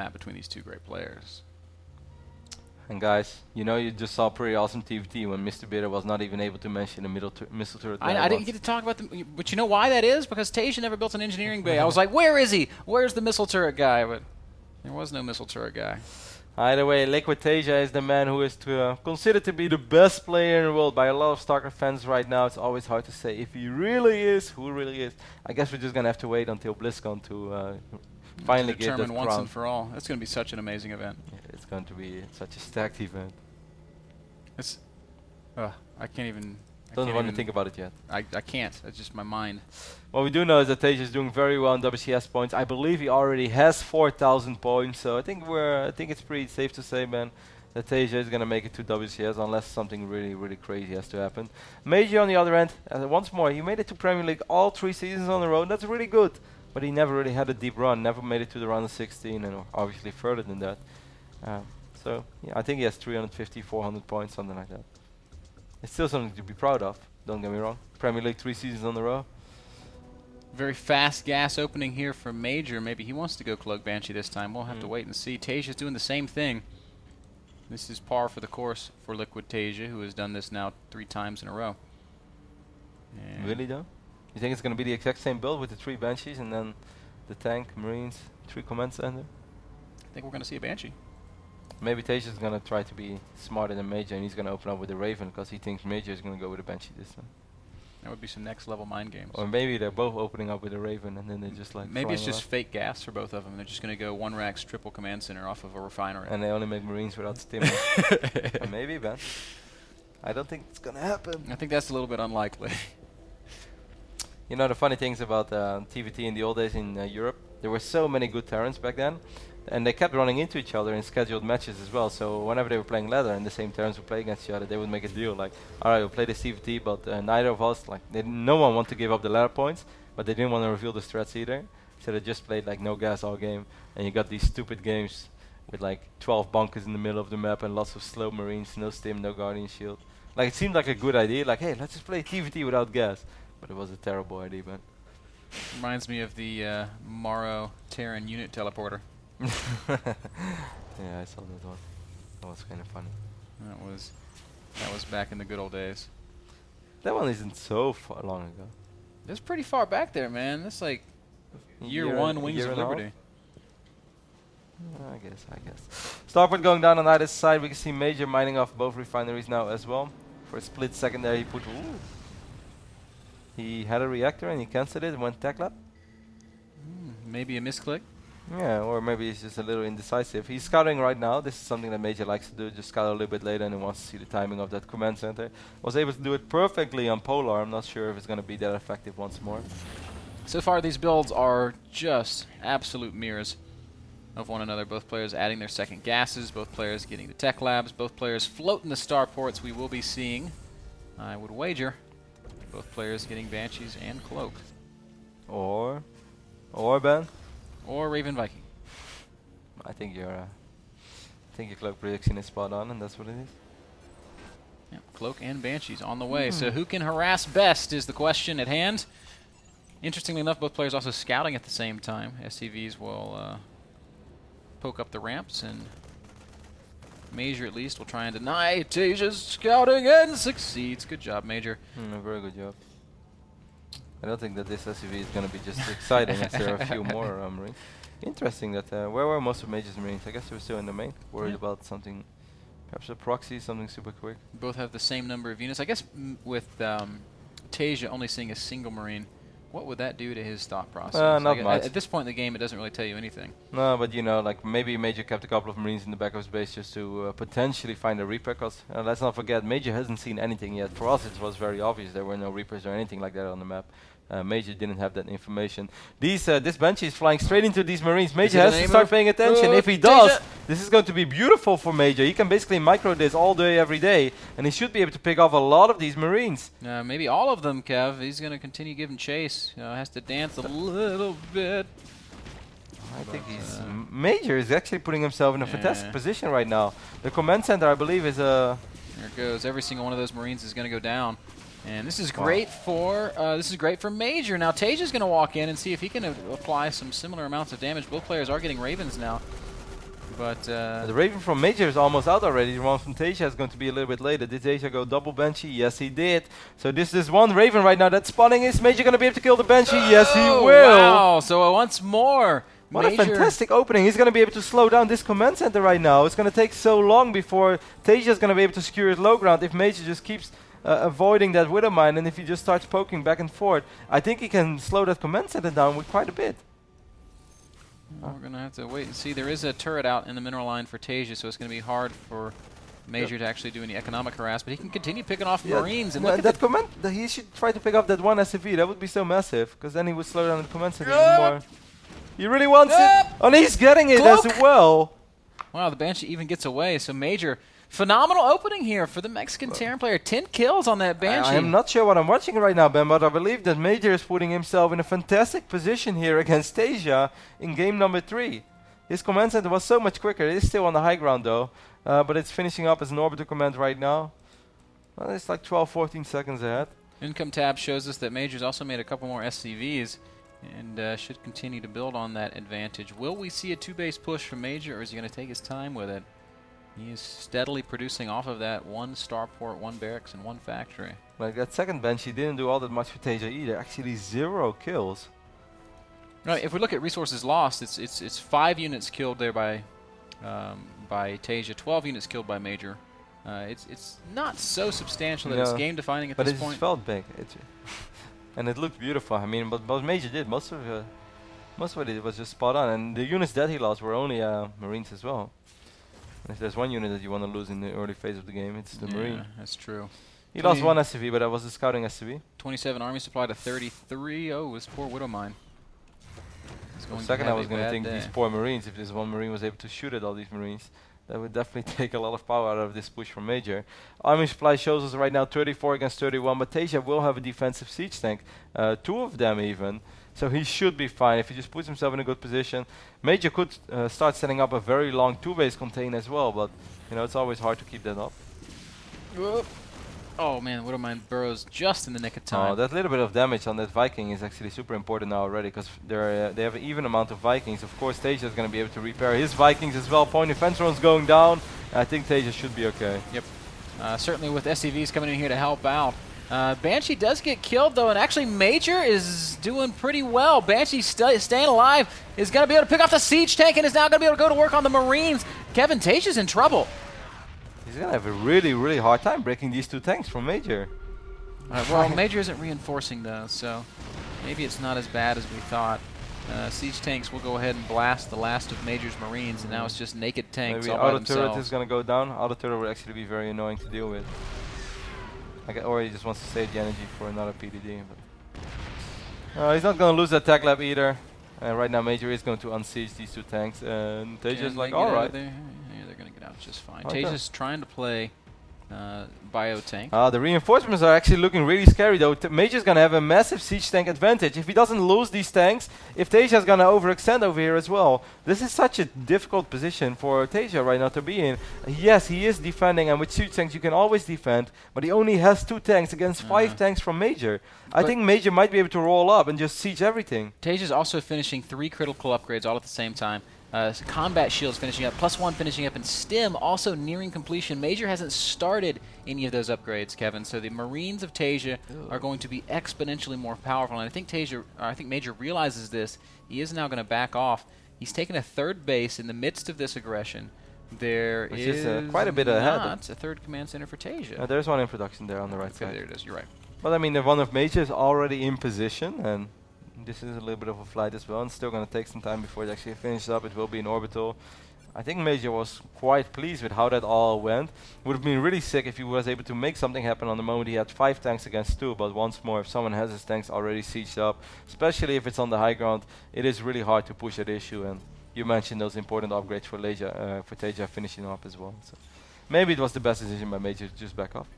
map between these two great players. And guys, you know you just saw pretty awesome TVT when Mr. Bitter was not even able to mention the missile turret. I didn't get to talk about them, but you know why that is? Because TaeJa never built an engineering bay. I was like, where is he? Where's the missile turret guy? But there was no missile turret guy. Either way, Liquid TaeJa is the man who is considered to be the best player in the world by a lot of StarCraft fans right now. It's always hard to say if he really is, who really is. I guess we're just going to have to wait until BlizzCon to finally give that determine once crown. and for all. That's going to be such an amazing event. Yeah, it's going to be such a stacked event. It's, I can't even. Don't want to think about it yet. I can't. It's just my mind. What we do know is that TaeJa is doing very well in WCS points. I believe he already has 4,000 points. So I think it's pretty safe to say, man, that TaeJa is gonna make it to WCS unless something really, really crazy has to happen. MajOr on the other end, once more, he made it to Premier League all 3 seasons on the road. That's really good. But he never really had a deep run. Never made it to the round of 16, and obviously further than that. So yeah, I think he has 350, 400 points, something like that. It's still something to be proud of. Don't get me wrong. Premier League 3 seasons on the row. Very fast gas opening here for MajOr. Maybe he wants to go Cloak Banshee this time. We'll have to wait and see. TaeJa's doing the same thing. This is par for the course for Liquid TaeJa, who has done this now 3 times in a row. And Really though? You think it's going to be the exact same build with the 3 Banshees and then the tank, Marines, 3 command center? I think we're going to see a Banshee. Maybe TaeJa's going to try to be smarter than MajOr and he's going to open up with the Raven because he thinks MajOr is going to go with a Banshee this time. That would be some next level mind games. Or maybe they're both opening up with a Raven and then they just like maybe it's flying just off. fake gas for both of them. They're just going to go 1 racks triple command center off of a refinery. And they only make Marines without stim. Maybe, Ben. I don't think it's going to happen. I think that's a little bit unlikely. You know, the funny things about TVT in the old days in Europe, there were so many good Terrans back then, and they kept running into each other in scheduled matches as well. So whenever they were playing ladder and the same Terrans would play against each other, they would make a deal like, all right, we'll play this TVT, but neither of us, like, no one wanted to give up the ladder points, but they didn't want to reveal the strats either. So they just played like no gas all game, and you got these stupid games with like 12 bunkers in the middle of the map and lots of slow Marines, no stim, no Guardian Shield. Like, it seemed like a good idea, like, hey, let's just play TVT without gas. But it was a terrible idea, man. Reminds me of the MajOr Terran unit teleporter. Yeah, I saw that one. That was kind of funny. That was back in the good old days. That one isn't so far long ago. That's pretty far back there, man. That's like year 1 Wings of Liberty. I guess. Starport going down on either side. We can see MajOr mining off both refineries now as well. For a split second there, he put. Ooh. He had a reactor and he cancelled it and went tech lab. Maybe a misclick. Yeah, or maybe he's just a little indecisive. He's scouting right now. This is something that MajOr likes to do, just scout a little bit later and he wants to see the timing of that command center. Was able to do it perfectly on Polar. I'm not sure if it's going to be that effective once more. So far these builds are just absolute mirrors of one another. Both players adding their second gases, both players getting the tech labs, both players floating the starports. We will be seeing, I would wager, both players getting Banshees and Cloak. Or Ben? Or Raven Viking. I think your Cloak prediction is spot on, and that's what it is. Yep, Cloak and Banshees on the way. So who can harass best is the question at hand. Interestingly enough, both players also scouting at the same time. SCVs will poke up the ramps, and MajOr at least will try and deny TaeJa's scouting and succeeds. Good job, MajOr. Very good job. I don't think that this SCV is going to be just exciting as there are a few more Marines. Interesting that, where were most of MajOr's Marines? I guess they were still in the main, worried about something, perhaps a proxy, something super quick. Both have the same number of units. I guess with TaeJa only seeing a single Marine, what would that do to his thought process? Not much. At this point in the game, it doesn't really tell you anything. No, but you know, like maybe MajOr kept a couple of Marines in the back of his base just to potentially find a Reaper, because let's not forget, MajOr hasn't seen anything yet. For us, it was very obvious there were no Reapers or anything like that on the map. MajOr didn't have that information. This Banshee is flying straight into these Marines. MajOr has to start paying attention. If he does, this is going to be beautiful for MajOr. He can basically micro this all day, every day, and he should be able to pick off a lot of these Marines. Maybe all of them, Kev. He's going to continue giving chase. Has to dance a little bit. I think MajOr is actually putting himself in a fantastic position right now. The command center, I believe, is a... There it goes. Every single one of those Marines is going to go down. And this is great for MajOr. Now TaeJa's going to walk in and see if he can apply some similar amounts of damage. Both players are getting Ravens now. But The Raven from MajOr is almost out already. The one from TaeJa is going to be a little bit later. Did TaeJa go double Banshee? Yes, he did. So this is one Raven right now that's spawning. Is MajOr going to be able to kill the Banshee? Yes, he will. Wow, so once more, What a fantastic opening. He's going to be able to slow down this command center right now. It's going to take so long before TaeJa is going to be able to secure his low ground if MajOr just keeps avoiding that Widow Mine, and if he just starts poking back and forth. I think he can slow that command center down with quite a bit. We're going to have to wait and see. There is a turret out in the mineral line for TaeJa, so it's going to be hard for MajOr to actually do any economic harass, but he can continue picking off Marines. And look at that command, he should try to pick up that one SCV. That would be so massive, because then he would slow down the command center even more. He really wants it. And he's getting it as well. Wow, the Banshee even gets away. So MajOr, phenomenal opening here for the Mexican Terran player. 10 kills on that Banshee. I am not sure what I'm watching right now, Ben, but I believe that MajOr is putting himself in a fantastic position here against TaeJa in game number 3. His command center was so much quicker. It is still on the high ground though, but it's finishing up as an orbital command right now. Well, it's like 12-14 seconds ahead. Income tab shows us that MajOr's also made a couple more SCVs and should continue to build on that advantage. Will we see a 2-base push from MajOr, or is he going to take his time with it? He is steadily producing off of that 1 starport, 1 barracks, and 1 factory. Like that second Banshee didn't do all that much for TaeJa either. Actually 0 kills. Right, if we look at resources lost, it's 5 units killed there by TaeJa, 12 units killed by MajOr. It's not so substantial that it's game defining at this point. But it felt big. And it looked beautiful. I mean, but MajOr did most of it was just spot on. And the units that he lost were only Marines as well. And if there's one unit that you want to lose in the early phase of the game, it's the Marine. That's true. He lost 1 SCV, but that was a scouting SCV. 27 army supply to 33. Oh, it was poor Widow Mine. For a second I was going to think these poor Marines, if this one Marine was able to shoot at all these Marines, that would definitely take a lot of power out of this push from MajOr. Army supply shows us right now 34 against 31, but TaeJa will have a defensive siege tank, 2 of them even, so he should be fine if he just puts himself in a good position. MajOr could start setting up a very long 2-base contain as well, but you know, it's always hard to keep that up. Whoop. Oh man, Widow Mine burrows just in the nick of time. Oh, that little bit of damage on that Viking is actually super important now already, because they have an even amount of Vikings. Of course, TaeJa is going to be able to repair his Vikings as well. Point defense drones going down. I think TaeJa should be okay. Yep. Certainly with SCVs coming in here to help out. Banshee does get killed though, and actually MajOr is doing pretty well. Banshee staying alive, is going to be able to pick off the siege tank, and is now going to be able to go to work on the Marines. Kevin, TaeJa's in trouble. He's going to have a really, really hard time breaking these 2 tanks from MajOr. Well, MajOr isn't reinforcing though, so maybe it's not as bad as we thought. Siege tanks will go ahead and blast the last of MajOr's Marines, and now it's just naked tanks maybe all by auto turret is going to go down. Auto turret would actually be very annoying to deal with. Or he just wants to save the energy for another PDD. But he's not going to lose that tech lab either. Right now MajOr is going to unsiege these 2 tanks, and TaeJa's like, alright. Yeah, they're going to get out just fine. TaeJa's trying to play bio tank. The reinforcements are actually looking really scary though. MajOr's going to have a massive siege tank advantage if he doesn't lose these tanks, if TaeJa's going to overextend over here as well. This is such a difficult position for TaeJa right now to be in. Yes, he is defending, and with siege tanks you can always defend, but he only has 2 tanks against 5 tanks from MajOr. I think MajOr might be able to roll up and just siege everything. TaeJa's also finishing 3 critical upgrades all at the same time. Combat shields finishing up, +1 finishing up, and stim also nearing completion. MajOr hasn't started any of those upgrades, Kevin, so the Marines of TaeJa are going to be exponentially more powerful, and I think MajOr realizes this. He is now going to back off. He's taken a 3rd base in the midst of this aggression. There is quite a bit ahead. Not a 3rd command center for TaeJa. There's one in production there on the right side. There it is, you're right. But I mean, the one of MajOr is already in position, and this is a little bit of a flight as well, and still going to take some time before it actually finishes up. It will be an orbital. I think MajOr was quite pleased with how that all went. Would have been really sick if he was able to make something happen on the moment he had 5 tanks against 2, but once more, if someone has his tanks already sieged up, especially if it's on the high ground, it is really hard to push that issue, and you mentioned those important upgrades for TaeJa finishing up as well. So maybe it was the best decision by MajOr to just back off.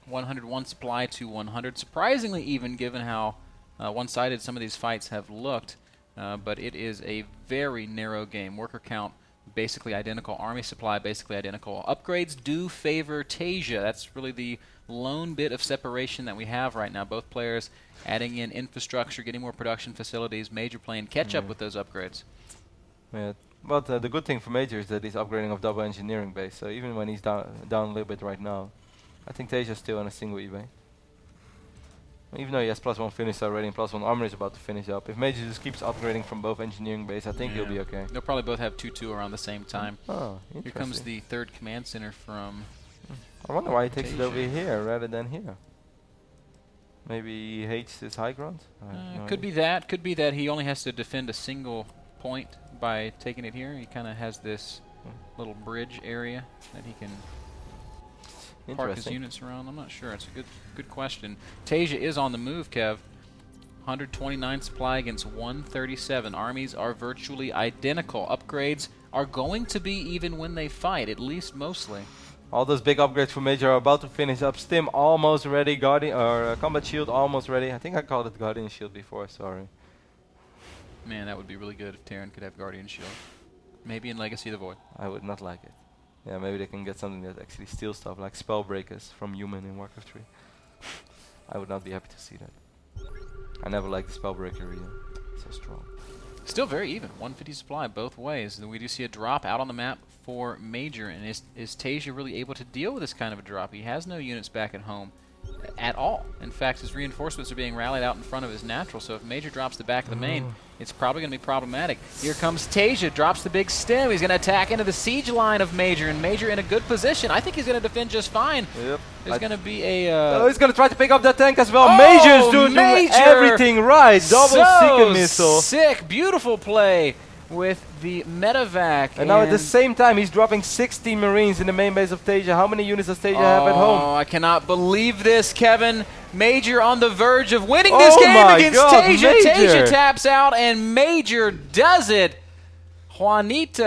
101 supply to 100, surprisingly even given how one-sided some of these fights have looked, but it is a very narrow game. Worker count basically identical, army supply basically identical. Upgrades do favor TaeJa. That's really the lone bit of separation that we have right now. Both players adding in infrastructure, getting more production facilities, MajOr playing catch up with those upgrades. Yeah, But the good thing for MajOr is that he's upgrading of double engineering base. So even when he's down a little bit right now, I think TaeJa's still on a single eBay. Even though he has +1 finish already and +1 armor is about to finish up. If MajOr just keeps upgrading from both engineering base, I think he'll be okay. They'll probably both have 2-2 around the same time. Oh, interesting. Here comes the third command center from I wonder why he takes it TaeJa. over here rather than here. Maybe he hates his high ground? Could be that. Could be that he only has to defend a single point by taking it here. He kind of has this little bridge area that he can park his units around. I'm not sure. It's a good question. TaeJa is on the move, Kev. 129 supply against 137. Armies are virtually identical. Upgrades are going to be even when they fight, at least mostly. All those big upgrades for MajOr are about to finish up. Stim almost ready. Guardian or Combat Shield almost ready. I think I called it Guardian Shield before. Sorry. Man, that would be really good if Terran could have Guardian Shield. Maybe in Legacy of the Void. I would not like it. Yeah, maybe they can get something that actually steals stuff, like Spell Breakers from Human in Warcraft 3. I would not be happy to see that. I never liked the Spell Breaker either. So strong. Still very even. 150 supply both ways. And we do see a drop out on the map for MajOr. And is TaeJa really able to deal with this kind of a drop? He has no units back at home at all. In fact, his reinforcements are being rallied out in front of his natural. So if MajOr drops the back of the main, it's probably going to be problematic. Here comes TaeJa, drops the big stem. He's going to attack into the siege line of MajOr, and MajOr in a good position. I think he's going to defend just fine. Yep. There's going to be a... oh, he's going to try to pick up that tank as well. MajOr's doing everything right. Double Seeker missile. Sick, beautiful play with the medevac. And now at the same time, he's dropping 16 Marines in the main base of TaeJa. How many units does TaeJa have at home? Oh, I cannot believe this, Kevin. MajOr on the verge of winning this game against TaeJa. TaeJa taps out, and MajOr does it. Juanita.